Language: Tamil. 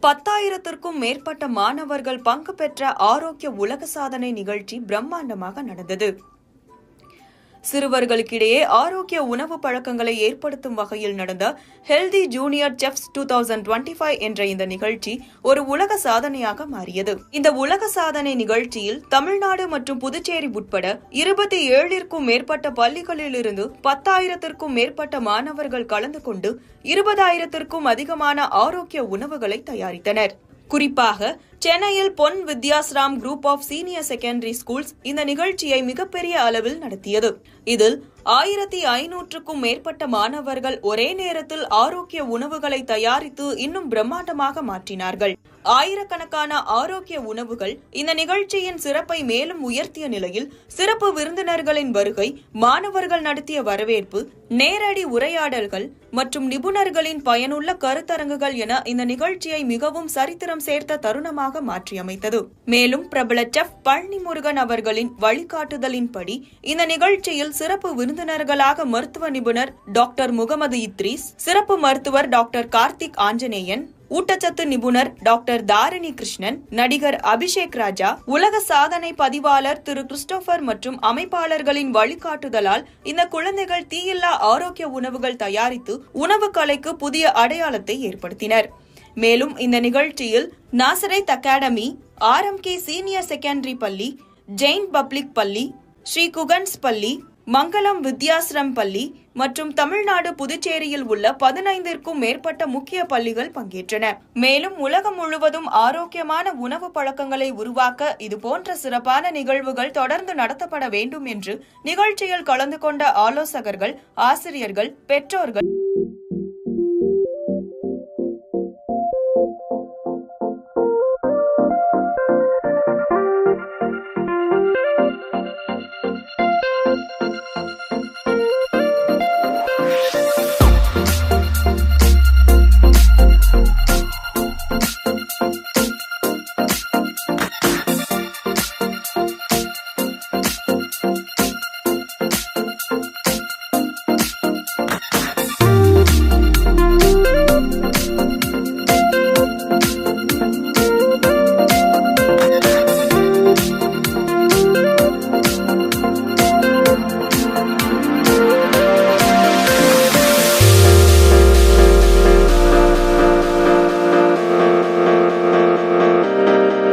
10,000க்கும் மேற்பட்ட மாணவர்கள் பங்கு பெற்ற ஆரோக்கிய உலக சாதனை நிகழ்ச்சி பிரம்மாண்டமாக நடந்தது. சிறுவர்களுக்கிடையே ஆரோக்கிய உணவு பழக்கங்களை ஏற்படுத்தும் வகையில் நடந்த ஹெல்தி ஜூனியர் செஃப்ஸ் 2025 என்ற இந்த நிகழ்ச்சி ஒரு உலக சாதனையாக மாறியது. இந்த உலக சாதனை நிகழ்ச்சியில் தமிழ்நாடு மற்றும் புதுச்சேரி உட்பட 27க்கும் மேற்பட்ட பள்ளிகளிலிருந்து 10,000க்கும் மேற்பட்ட மாணவர்கள் கலந்து கொண்டு 20,000க்கும் அதிகமான ஆரோக்கிய உணவுகளை தயாரித்தனர். குறிப்பாக சென்னையில் Pon Vidyashram group of senior secondary schools இந்த நிகழ்ச்சியை மிகப்பெரிய அளவில் நடத்தியது. இதில் 1,500க்கும் மேற்பட்ட மாணவர்கள் ஒரே நேரத்தில் ஆரோக்கிய உணவுகளை தயாரித்து இன்னும் பிரம்மாண்டமாக மாற்றினார்கள். ஆயிரக்கணக்கான ஆரோக்கிய உணவுகள் இந்த நிகழ்ச்சியின் சிறப்பை மேலும் உயர்த்திய நிலையில் சிறப்பு விருந்தினர்களின் வருகை, மாணவர்கள் நடத்திய வரவேற்பு, நேரடி உரையாடல்கள் மற்றும் நிபுணர்களின் பயனுள்ள கருத்தரங்குகள் என இந்த நிகழ்ச்சியை மிகவும் சரித்திரம் சேர்த்த தருணமாக மாற்றியமைத்தது. மேலும் பிரபல செஃப் பழனி முருகன் அவர்களின் வழிகாட்டுதலின்படி இந்த நிகழ்ச்சியில் சிறப்பு விருந்தினர்களாக மருத்துவ நிபுணர் டாக்டர் முகமது இத்ரீஸ், சிறப்பு மருத்துவர் டாக்டர் கார்த்திக் ஆஞ்சநேயன், ஊட்டச்சத்து நிபுணர் டாக்டர் தாரிணி கிருஷ்ணன், நடிகர் அபிஷேக் ராஜா, உலக சாதனை பதிவாளர் திரு கிறிஸ்டோபர் மற்றும் அமைப்பாளர்களின் வழிகாட்டுதலால் இந்த குழந்தைகள் தீயில்லா ஆரோக்கிய உணவுகள் தயாரித்து உணவு கலைக்கு புதிய அடையாளத்தை ஏற்படுத்தினர். மேலும் இந்த நிகழ்ச்சியில் Nazareth academy, RMK senior secondary பள்ளி, ஜெயின் பப்ளிக் பள்ளி, ஸ்ரீ குகன்ஸ் பள்ளி, மங்களம் வித்யாஸ்ரம் பள்ளி மற்றும் தமிழ்நாடு புதுச்சேரியில் உள்ள 15க்கும் மேற்பட்ட முக்கிய பள்ளிகள் பங்கேற்றன. மேலும் உலகம் முழுவதும் ஆரோக்கியமான உணவு பழக்கங்களை உருவாக்க இதுபோன்ற சிறப்பான நிகழ்வுகள் தொடர்ந்து நடத்தப்பட வேண்டும் என்று நிகழ்ச்சியில் கலந்து கொண்ட ஆலோசகர்கள், ஆசிரியர்கள், பெற்றோர்கள்